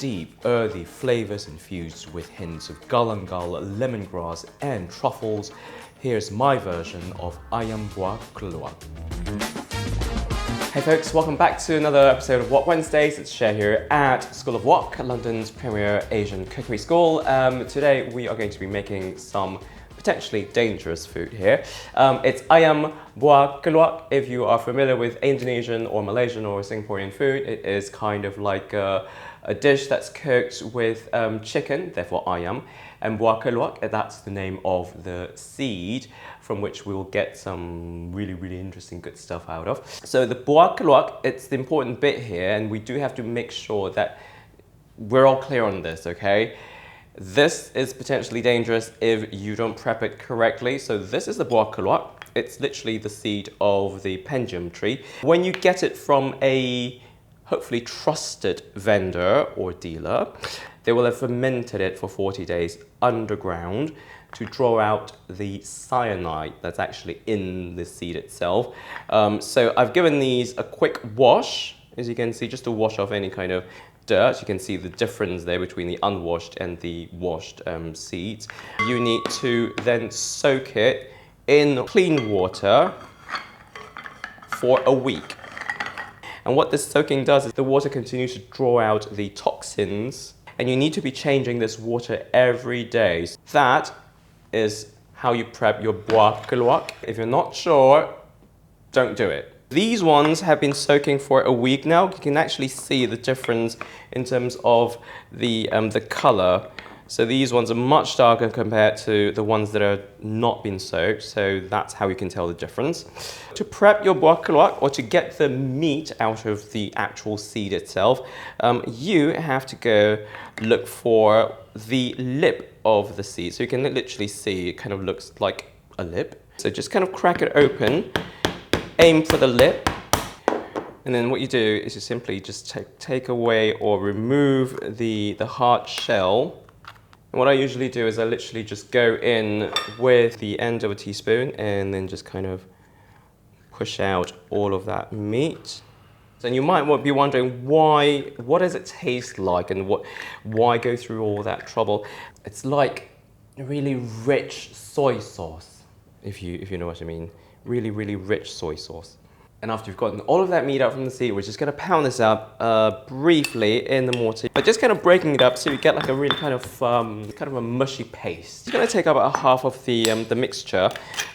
deep, earthy flavours infused with hints of galangal, lemongrass and truffles. Here's my version of Ayam Buah Keluak. Hey folks, welcome back to another episode of Wok Wednesdays. It's Cher here at School of Wok, London's premier Asian cookery school. Today we are going to be making some potentially dangerous food here. It's Ayam Buah Keluak. If you are familiar with Indonesian or Malaysian or Singaporean food, it is kind of like a dish that's cooked with chicken, therefore ayam, and buah keluak, that's the name of the seed from which we will get some really interesting good stuff out of. So the buah keluak, it's the important bit here, and we do have to make sure that we're all clear on this, okay? This is potentially dangerous if you don't prep it correctly. So this is the buah keluak. It's literally the seed of the pendulum tree. When you get it from a hopefully trusted vendor or dealer, they will have fermented it for 40 days underground to draw out the cyanide that's actually in the seed itself. So I've given these a quick wash, as you can see, just to wash off any kind of dirt. You can see the difference there between the unwashed and the washed seeds. You need to then soak it in clean water for a week. And what this soaking does is the water continues to draw out the toxins, and you need to be changing this water every day. That is how you prep your buah keluak. If you're not sure, don't do it. These ones have been soaking for a week now. You can actually see the difference in terms of the color. So these ones are much darker compared to the ones that are not been soaked. So that's how you can tell the difference. To prep your buah keluak, or to get the meat out of the actual seed itself, you have to go look for the lip of the seed. So you can literally see it kind of looks like a lip. So just kind of crack it open, aim for the lip, and then what you do is you simply just take away or remove the hard shell. And what I usually do is I literally just go in with the end of a teaspoon and then just kind of push out all of that meat. And you might be wondering what does it taste like, and why go through all that trouble? It's like a really rich soy sauce, if you know what I mean. Really rich soy sauce. And after you've gotten all of that meat out from the seed, we're just going to pound this up briefly in the mortar, but just kind of breaking it up so you get like a really kind of a mushy paste. I'm going to take about half of the mixture.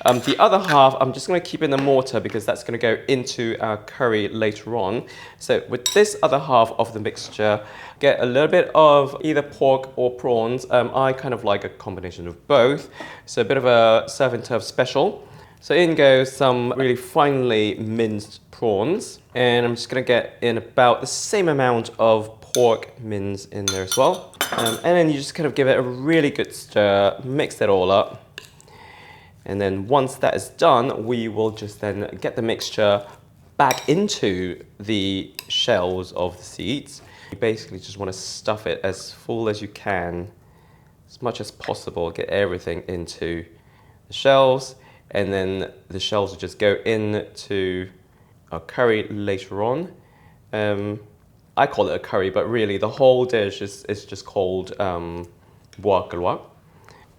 The other half I'm just going to keep in the mortar because that's going to go into our curry later on. So with this other half of the mixture, get a little bit of either pork or prawns. I kind of like a combination of both. So a bit of a surf and turf special. So in goes some really finely minced prawns, and I'm just going to get in about the same amount of pork mince in there as well. And then you just kind of give it a really good stir, mix that all up. And then once that is done, we will just then get the mixture back into the shells of the seeds. You basically just want to stuff it as full as you can, as much as possible, get everything into the shells. And then the shells will just go into a curry later on. I call it a curry, but really the whole dish is just called buah keluak.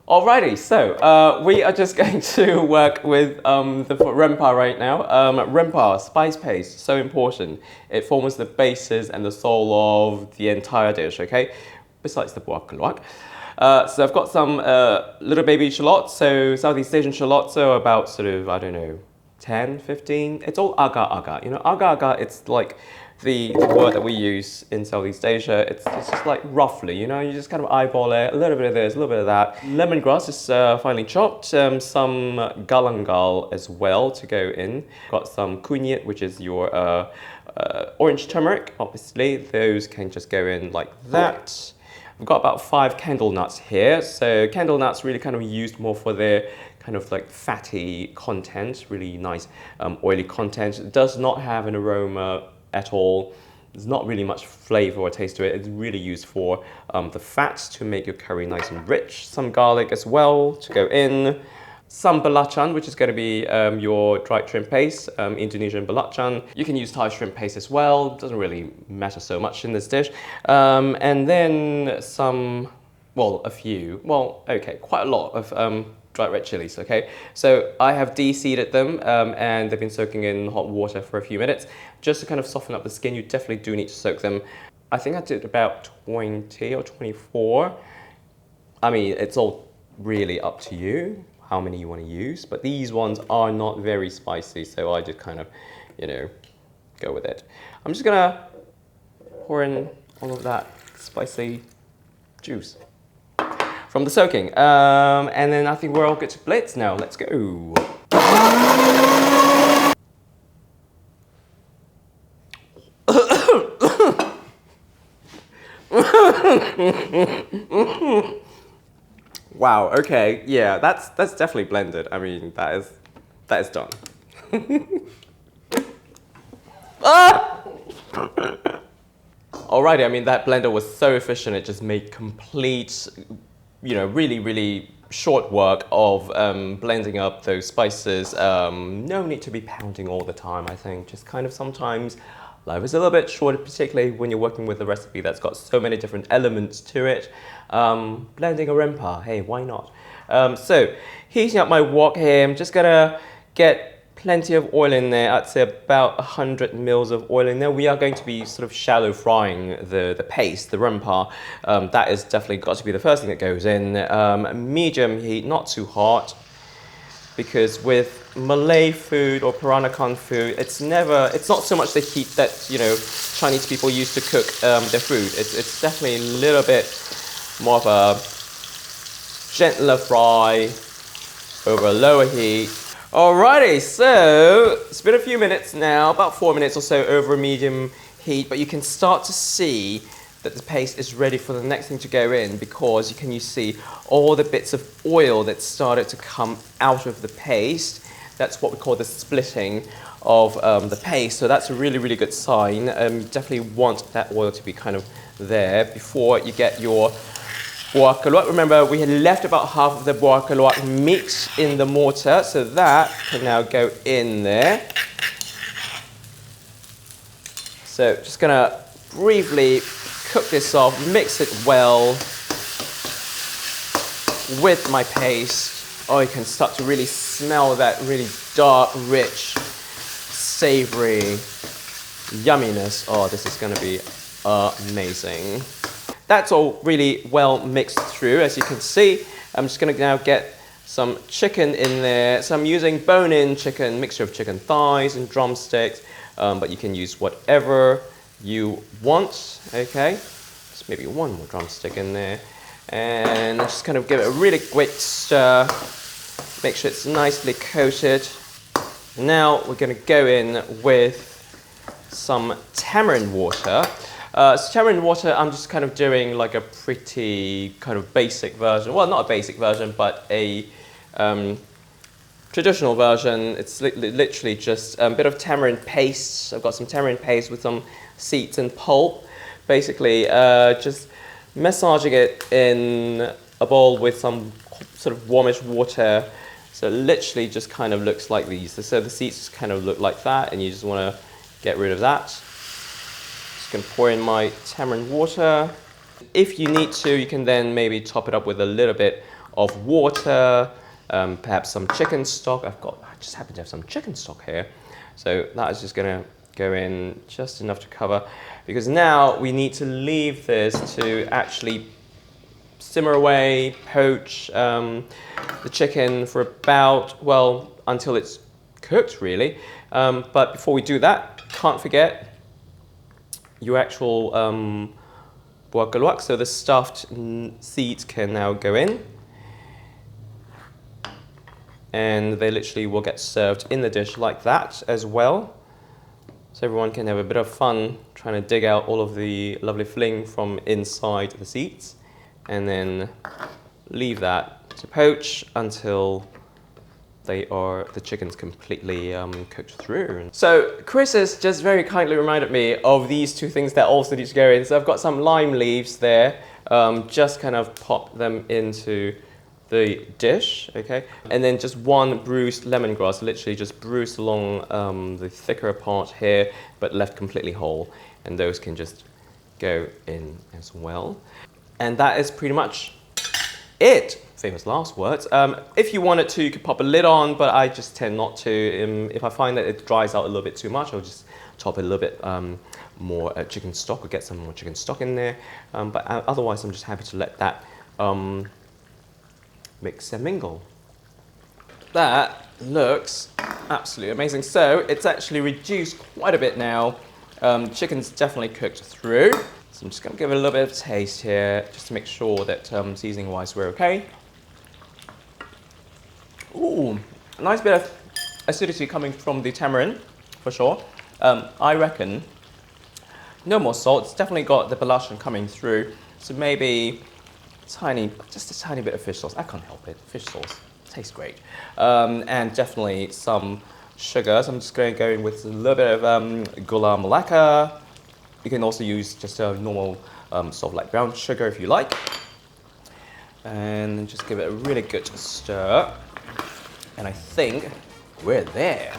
Alrighty, so we are just going to work with the rempah right now. Rempah, spice paste, so important. It forms the basis and the soul of the entire dish, okay? Besides the buah keluak. So I've got some little baby shallots, so Southeast Asian shallots, so about sort of, I don't know, 10, 15. It's all agar-agar. You know, agar-agar, it's like the word that we use in Southeast Asia. It's just like roughly, you know, you just kind of eyeball it, a little bit of this, a little bit of that. Lemongrass is finely chopped, some galangal as well to go in. Got some kunyit, which is your orange turmeric, obviously. Those can just go in like that. We've got about 5 candlenuts here. So candlenuts really kind of used more for their kind of like fatty content, really nice oily content. It does not have an aroma at all. There's not really much flavor or taste to it. It's really used for the fats to make your curry nice and rich. Some garlic as well to go in. some belacan, which is going to be your dried shrimp paste, Indonesian belacan. You can use Thai shrimp paste as well, doesn't really matter so much in this dish. And then some, well, a few, well, okay, quite a lot of dried red chilies, okay? So I have de-seeded them and they've been soaking in hot water for a few minutes. Just to kind of soften up the skin, you definitely do need to soak them. I think I did about 20 or 24. I mean, it's all really up to you how many you want to use, but these ones are not very spicy, so I just kind of, you know, go with it. I'm just gonna pour in all of that spicy juice from the soaking, and then I think we're all good to blitz now. Let's go. Wow, okay, yeah, that's definitely blended. I mean, that is done. Ah! Alrighty, I mean, that blender was so efficient, it just made complete, you know, really short work of blending up those spices. No need to be pounding all the time, I think. Just kind of sometimes life is a little bit short, particularly when you're working with a recipe that's got so many different elements to it. Blending a rimpa, hey, why not? So, heating up my wok here, I'm just gonna get plenty of oil in there. I'd say about 100 mils of oil in there. We are going to be sort of shallow frying the paste, the rimpa. That is definitely got to be the first thing that goes in. Medium heat, not too hot, because with Malay food or Peranakan food, it's not so much the heat that, you know, Chinese people use to cook their food. It's definitely a little bit more of a gentler fry over a lower heat. Alrighty, so it's been a few minutes now, about 4 minutes or so over a medium heat, but you can start to see that the paste is ready for the next thing to go in, because you see all the bits of oil that started to come out of the paste. That's what we call the splitting of the paste. So that's a really good sign. Definitely want that oil to be kind of there before you get your buah keluak. Remember, we had left about half of the buah keluak mixed in the mortar, so that can now go in there. So just gonna briefly cook this off, mix it well with my paste. Oh, you can start to really smell that really dark, rich, savory yumminess. Oh, this is gonna be amazing. That's all really well mixed through, as you can see. I'm just gonna now get some chicken in there. So I'm using bone-in chicken, mixture of chicken thighs and drumsticks, but you can use whatever you want, okay? Just maybe one more drumstick in there. And just kind of give it a really quick stir. Make sure it's nicely coated. Now we're gonna go in with some tamarind water. So tamarind water, I'm just kind of doing like a pretty kind of basic version. Well, not a basic version, but a traditional version. It's literally just a bit of tamarind paste. I've got some tamarind paste with some seeds and pulp. Basically, just massaging it in a bowl with some sort of warmish water. So it literally just kind of looks like these. So the seeds just kind of look like that, and you just want to get rid of that. Just going to pour in my tamarind water. If you need to, you can then maybe top it up with a little bit of water, perhaps some chicken stock. I just happen to have some chicken stock here. So that is just going to go in just enough to cover, because now we need to leave this to actually simmer away, poach the chicken for about, well, until it's cooked really. But before we do that, can't forget your actual buah keluak. So the stuffed seeds can now go in, and they literally will get served in the dish like that as well. So everyone can have a bit of fun trying to dig out all of the lovely fling from inside the seeds, and then leave that to poach until the chicken's completely cooked through. So Chris has just very kindly reminded me of these two things that also need to go in. So I've got some lime leaves there, just kind of pop them into the dish, okay? And then just one bruised lemongrass, literally just bruised along the thicker part here, but left completely whole. And those can just go in as well. And that is pretty much it. Famous last words. If you wanted to, you could pop a lid on, but I just tend not to. If I find that it dries out a little bit too much, I'll just top it a little bit more chicken stock, or get some more chicken stock in there. But otherwise, I'm just happy to let that mix and mingle. That looks absolutely amazing. So it's actually reduced quite a bit now. Chicken's definitely cooked through. So I'm just going to give it a little bit of taste here, just to make sure that seasoning-wise we're okay. Ooh, a nice bit of acidity coming from the tamarind, for sure. I reckon no more salt. It's definitely got the belacan coming through. So maybe just a tiny bit of fish sauce. I can't help it. Fish sauce tastes great. And definitely some sugar. So I'm just going to go in with a little bit of gula melaka. You can also use just a normal sort of like brown sugar if you like. And just give it a really good stir. And I think we're there.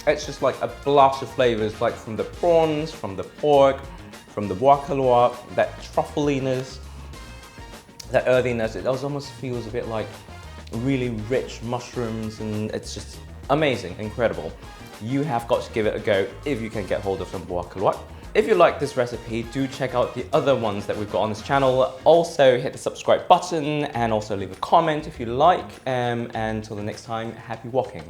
It's just like a blast of flavors, like from the prawns, from the pork, from the buah keluak, that truffliness, that earthiness. It almost feels a bit like really rich mushrooms, and it's just amazing, incredible. You have got to give it a go if you can get hold of some buah keluak. If you like this recipe, do check out the other ones that we've got on this channel. Also hit the subscribe button and also leave a comment if you like. And until the next time, happy walking.